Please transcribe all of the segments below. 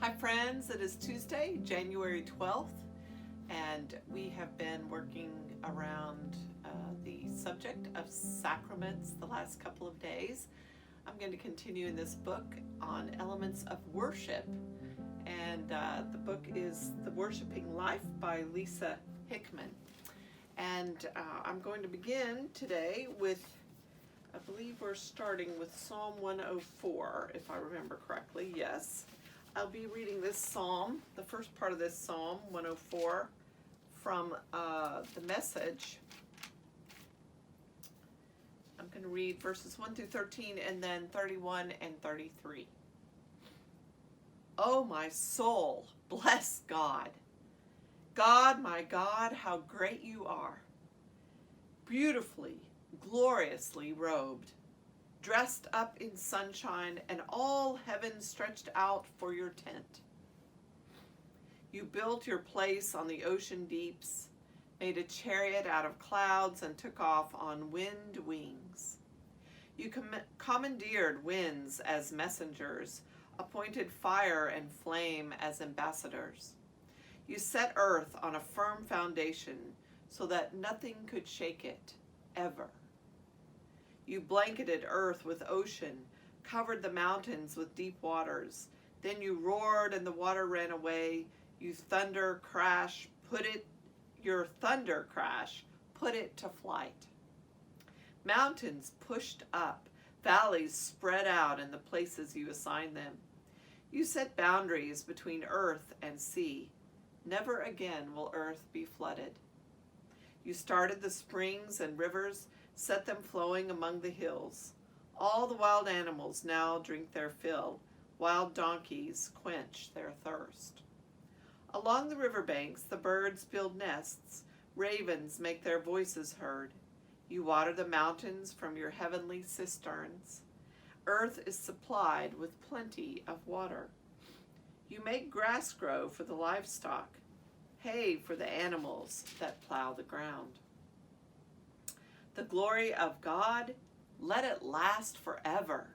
Hi friends, it is Tuesday, January 12th, and we have been working around the subject of sacraments the last couple of days. I'm going to continue in this book on elements of worship, and the book is The Worshiping Life by Lisa Hickman. And I'm going to begin today with, I believe we're starting with Psalm 104, if I remember correctly, yes. I'll be reading this psalm, the first part of this psalm, 104, from the Message. I'm going to read verses 1 through 13 and then 31 and 33. Oh, my soul, bless God. God, my God, how great you are. Beautifully, gloriously robed, dressed up in sunshine, and all heaven stretched out for your tent. You built your place on the ocean deeps, made a chariot out of clouds, and took off on wind wings. You commandeered winds as messengers, appointed fire and flame as ambassadors. You set earth on a firm foundation so that nothing could shake it, ever. You blanketed earth with ocean, covered the mountains with deep waters. Then you roared and the water ran away. Your thunder crash put it to flight. Mountains pushed up, valleys spread out in the places you assigned them. You set boundaries between earth and sea. Never again will earth be flooded. You started the springs and rivers, set them flowing among the hills. All the wild animals now drink their fill. Wild donkeys quench their thirst. Along the riverbanks, the birds build nests. Ravens make their voices heard. You water the mountains from your heavenly cisterns. Earth is supplied with plenty of water. You make grass grow for the livestock, hay for the animals that plow the ground. The glory of God, let it last forever.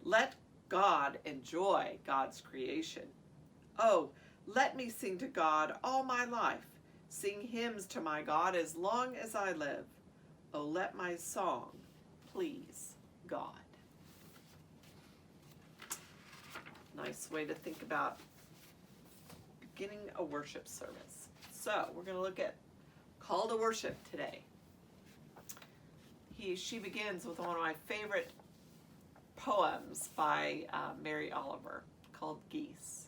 Let God enjoy God's creation. Oh, let me sing to God all my life, sing hymns to my God as long as I live. Oh, let my song please God. Nice way to think about beginning a worship service. So we're going to look at Call to Worship today. She begins with one of my favorite poems by Mary Oliver called Geese.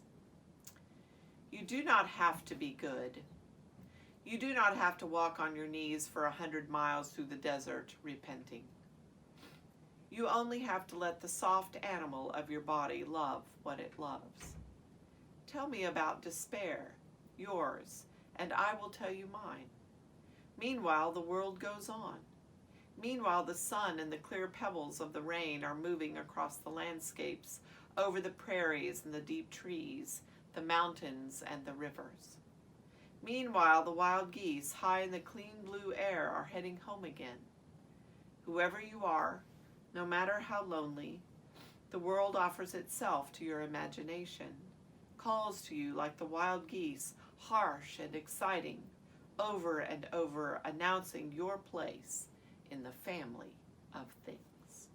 You do not have to be good. You do not have to walk on your knees for 100 miles through the desert repenting. You only have to let the soft animal of your body love what it loves. Tell me about despair, yours, and I will tell you mine. Meanwhile, the world goes on. Meanwhile, the sun and the clear pebbles of the rain are moving across the landscapes, over the prairies and the deep trees, the mountains and the rivers. Meanwhile, the wild geese, high in the clean blue air, are heading home again. Whoever you are, no matter how lonely, the world offers itself to your imagination, calls to you like the wild geese, harsh and exciting, over and over announcing your place in the family of things.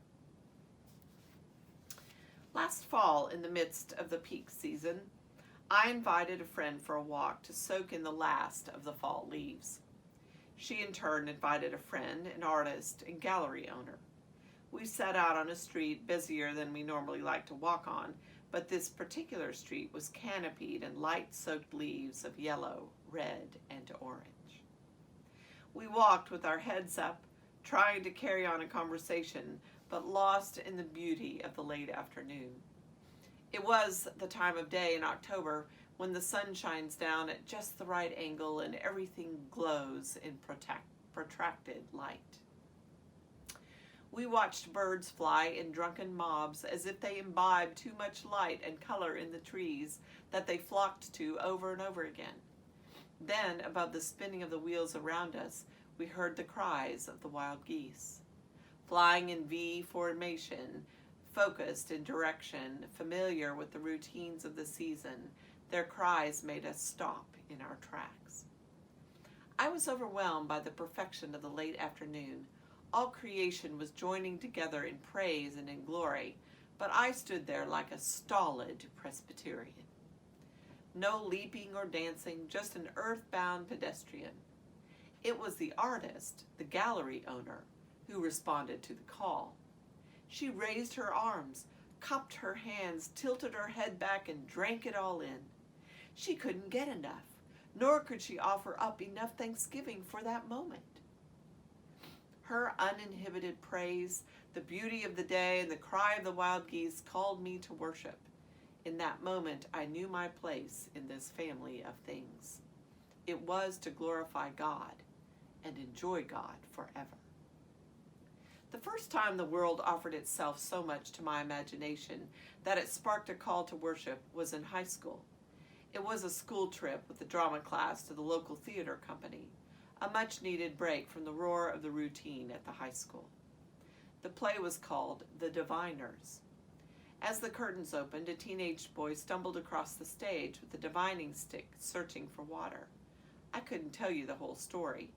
Last fall, in the midst of the peak season, I invited a friend for a walk to soak in the last of the fall leaves. She in turn invited a friend, an artist and gallery owner. We set out on a street busier than we normally like to walk on, but this particular street was canopied in light-soaked leaves of yellow, red, and orange. We walked with our heads up, trying to carry on a conversation, but lost in the beauty of the late afternoon. It was the time of day in October when the sun shines down at just the right angle and everything glows in protracted light. We watched birds fly in drunken mobs as if they imbibed too much light and color in the trees that they flocked to over and over again. Then, above the spinning of the wheels around us, we heard the cries of the wild geese. Flying in V formation, Focused in direction, familiar with the routines of the season, their cries made us stop in our tracks. I was overwhelmed by the perfection of the late afternoon. All creation was joining together in praise and in glory, but I stood there like a stolid Presbyterian. No leaping or dancing, just an earthbound pedestrian. It was the artist, the gallery owner, who responded to the call. She raised her arms, cupped her hands, tilted her head back, and drank it all in. She couldn't get enough, nor could she offer up enough thanksgiving for that moment. Her uninhibited praise, the beauty of the day, and the cry of the wild geese called me to worship. In that moment, I knew my place in this family of things. It was to glorify God and enjoy God forever. The first time the world offered itself so much to my imagination that it sparked a call to worship was in high school. It was a school trip with the drama class to the local theater company, a much-needed break from the roar of the routine at the high school. The play was called The Diviners. As the curtains opened, a teenage boy stumbled across the stage with a divining stick searching for water. I couldn't tell you the whole story.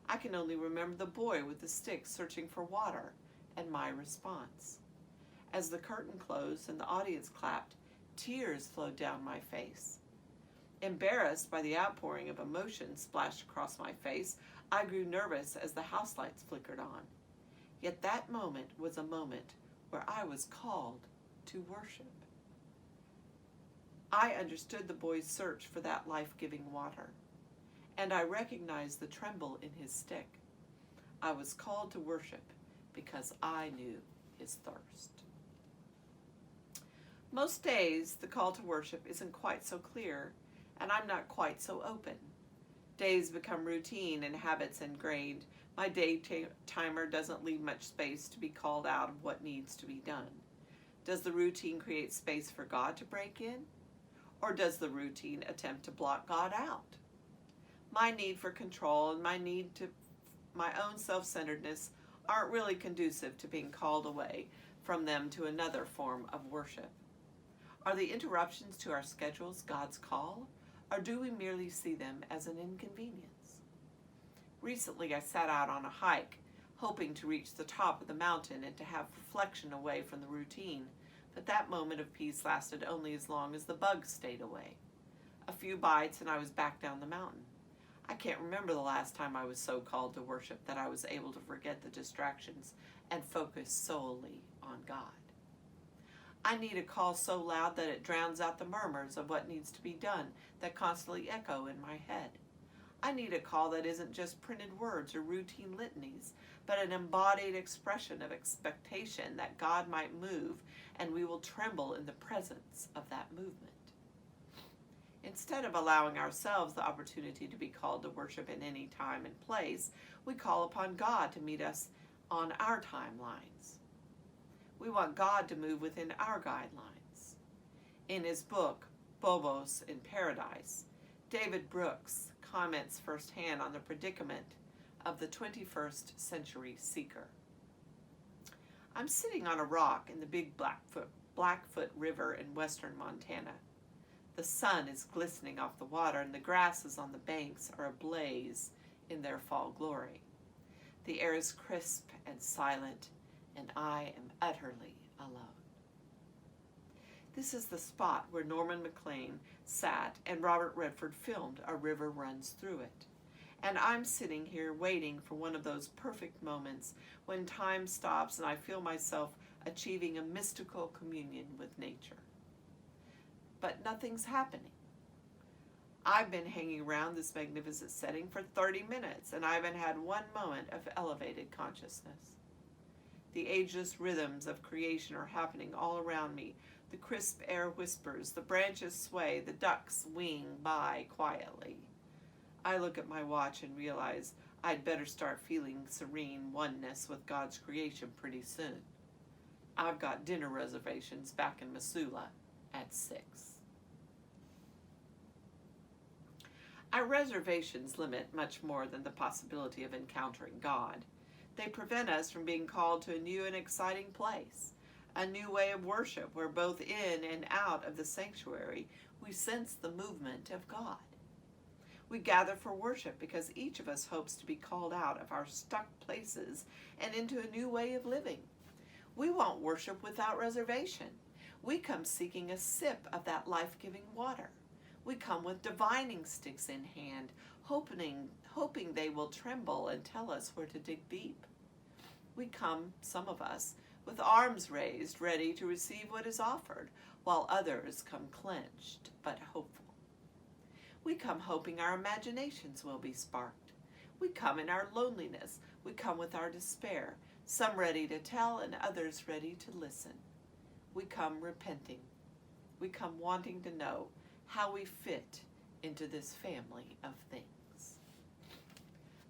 I can only remember the boy with the stick searching for water and my response. As the curtain closed and the audience clapped, tears flowed down my face. Embarrassed by the outpouring of emotion splashed across my face, I grew nervous as the house lights flickered on. Yet that moment was a moment where I was called to worship. I understood the boy's search for that life-giving water, and I recognized the tremble in his stick. I was called to worship because I knew his thirst. Most days, the call to worship isn't quite so clear, and I'm not quite so open. Days become routine and habits ingrained. My day timer doesn't leave much space to be called out of what needs to be done. Does the routine create space for God to break in? Or does the routine attempt to block God out? My need for control and my own self-centeredness aren't really conducive to being called away from them to another form of worship. Are the interruptions to our schedules God's call, or do we merely see them as an inconvenience? Recently, I set out on a hike, hoping to reach the top of the mountain and to have reflection away from the routine, but that moment of peace lasted only as long as the bugs stayed away. A few bites and I was back down the mountain. I can't remember the last time I was so called to worship that I was able to forget the distractions and focus solely on God. I need a call so loud that it drowns out the murmurs of what needs to be done that constantly echo in my head. I need a call that isn't just printed words or routine litanies, but an embodied expression of expectation that God might move and we will tremble in the presence of that movement. Instead of allowing ourselves the opportunity to be called to worship in any time and place, we call upon God to meet us on our timelines. We want God to move within our guidelines. In his book, Phobos in Paradise, David Brooks comments firsthand on the predicament of the 21st century seeker. I'm sitting on a rock in the Big Blackfoot River in western Montana. The sun is glistening off the water and the grasses on the banks are ablaze in their fall glory. The air is crisp and silent, and I am utterly alone. This is the spot where Norman MacLean sat and Robert Redford filmed A River Runs Through It. And I'm sitting here waiting for one of those perfect moments when time stops and I feel myself achieving a mystical communion with nature. But nothing's happening. I've been hanging around this magnificent setting for 30 minutes and I haven't had one moment of elevated consciousness. The ageless rhythms of creation are happening all around me. The crisp air whispers, the branches sway, the ducks wing by quietly. I look at my watch and realize I'd better start feeling serene oneness with God's creation pretty soon. I've got dinner reservations back in Missoula at 6. Our reservations limit much more than the possibility of encountering God. They prevent us from being called to a new and exciting place, a new way of worship where both in and out of the sanctuary we sense the movement of God. We gather for worship because each of us hopes to be called out of our stuck places and into a new way of living. We want worship without reservation. We come seeking a sip of that life-giving water. We come with divining sticks in hand, hoping they will tremble and tell us where to dig deep. We come, some of us, with arms raised, ready to receive what is offered, while others come clenched but hopeful. We come hoping our imaginations will be sparked. We come in our loneliness. We come with our despair, some ready to tell and others ready to listen. We come repenting. We come wanting to know how we fit into this family of things.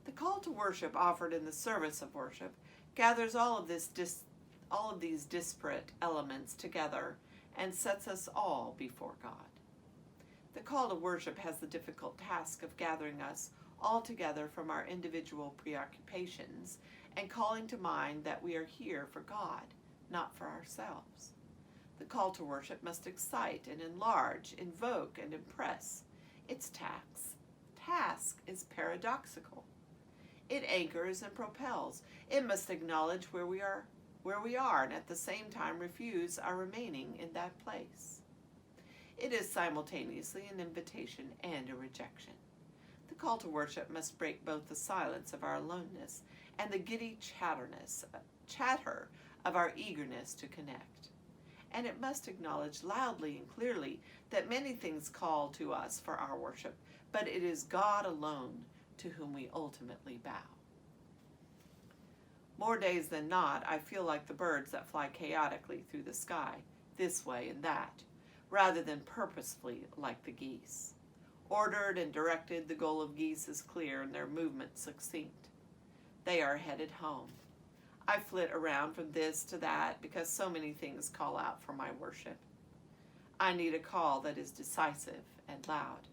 The call to worship offered in the service of worship gathers all of these disparate elements together and sets us all before God. The call to worship has the difficult task of gathering us all together from our individual preoccupations and calling to mind that we are here for God, not for ourselves. The call to worship must excite and enlarge, invoke and impress. Its task is paradoxical. It anchors and propels. It must acknowledge where we are and at the same time refuse our remaining in that place. It is simultaneously an invitation and a rejection. The call to worship must break both the silence of our aloneness and the giddy chatter of our eagerness to connect. And it must acknowledge loudly and clearly that many things call to us for our worship, but it is God alone to whom we ultimately bow. More days than not, I feel like the birds that fly chaotically through the sky, this way and that, rather than purposefully like the geese. Ordered and directed, the goal of geese is clear and their movement succinct. They are headed home. I flit around from this to that because so many things call out for my worship. I need a call that is decisive and loud.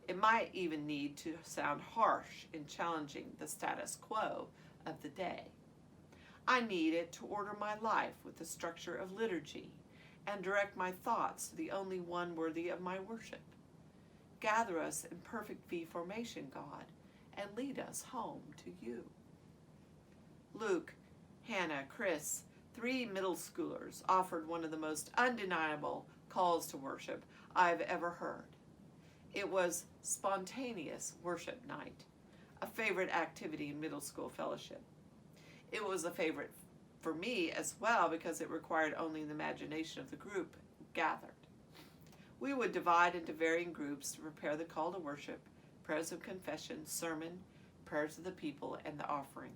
It might even need to sound harsh in challenging the status quo of the day. I need it to order my life with the structure of liturgy and direct my thoughts to the only one worthy of my worship. Gather us in perfect V formation, God, and lead us home to you. Luke, Hannah, Chris, 3 middle schoolers offered one of the most undeniable calls to worship I've ever heard. It was spontaneous worship night, a favorite activity in middle school fellowship. It was a favorite for me as well because it required only the imagination of the group gathered. We would divide into varying groups to prepare the call to worship, prayers of confession, sermon, prayers of the people, and the offering.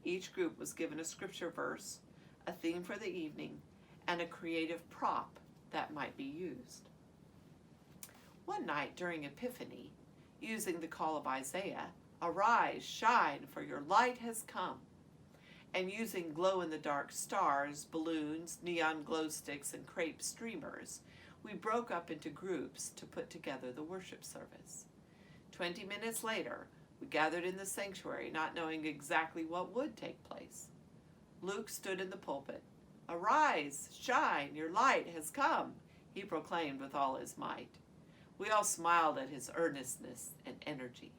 Each group was given a scripture verse, a theme for the evening, and a creative prop that might be used. One night during Epiphany, using the call of Isaiah, "Arise, shine, for your light has come," and using glow-in-the-dark stars, balloons, neon glow sticks, and crepe streamers, we broke up into groups to put together the worship service. 20 minutes later, we gathered in the sanctuary, not knowing exactly what would take place. Luke stood in the pulpit. "Arise, shine, your light has come," he proclaimed with all his might. We all smiled at his earnestness and energy.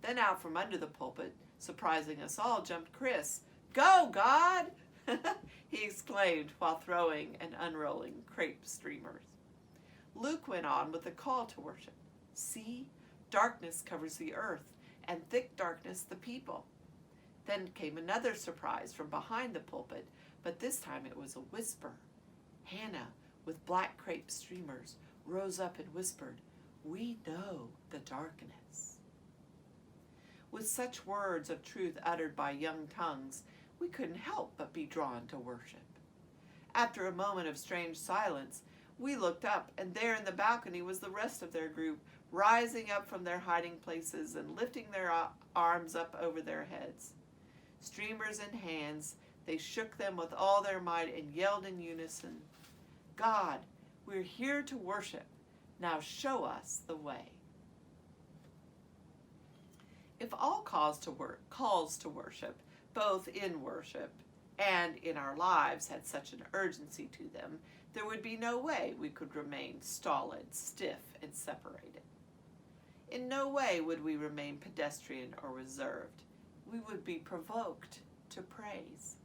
Then out from under the pulpit, surprising us all, jumped Chris. "Go, God!" he exclaimed while throwing and unrolling crepe streamers. Luke went on with a call to worship. "See, darkness covers the earth, and thick darkness the people." Then came another surprise from behind the pulpit, but this time it was a whisper. Hannah, with black crepe streamers, rose up and whispered, "We know the darkness." With such words of truth uttered by young tongues, we couldn't help but be drawn to worship. After a moment of strange silence, we looked up, and there in the balcony was the rest of their group, rising up from their hiding places and lifting their arms up over their heads. Streamers in hands, they shook them with all their might and yelled in unison, "God, we're here to worship. Now show us the way." If all calls to worship, both in worship and in our lives had such an urgency to them, there would be no way we could remain stolid, stiff, and separated. In no way would we remain pedestrian or reserved. We would be provoked to praise.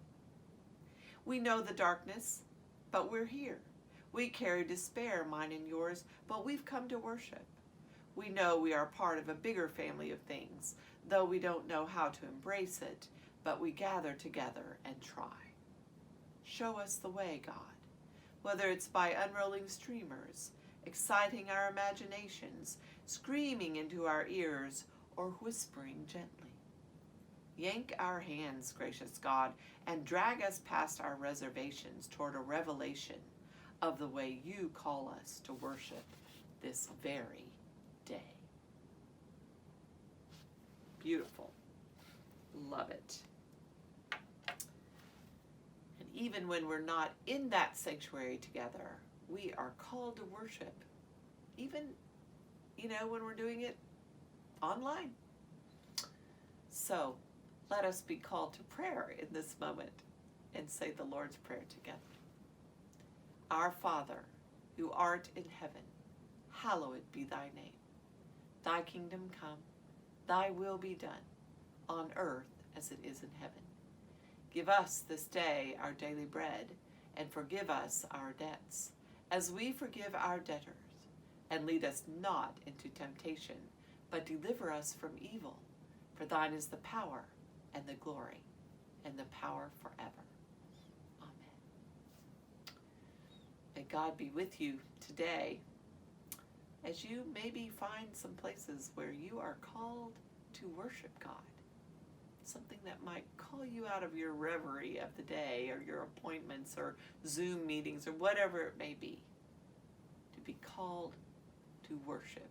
We know the darkness, but we're here. We carry despair, mine and yours, but we've come to worship. We know we are part of a bigger family of things, though we don't know how to embrace it, but we gather together and try. Show us the way, God, whether it's by unrolling streamers, exciting our imaginations, screaming into our ears, or whispering gently. Yank our hands, gracious God, and drag us past our reservations toward a revelation of the way you call us to worship this very day. Beautiful. Love it. And even when we're not in that sanctuary together, we are called to worship. Even, when we're doing it online. So, let us be called to prayer in this moment and say the Lord's Prayer together. Our Father, who art in heaven, hallowed be thy name. Thy kingdom come, thy will be done, on earth as it is in heaven. Give us this day our daily bread, and forgive us our debts, as we forgive our debtors. And lead us not into temptation, but deliver us from evil. For thine is the power, and the glory, and the power forever. Amen. May God be with you today as you maybe find some places where you are called to worship God. Something that might call you out of your reverie of the day, or your appointments, or Zoom meetings, or whatever it may be. To be called to worship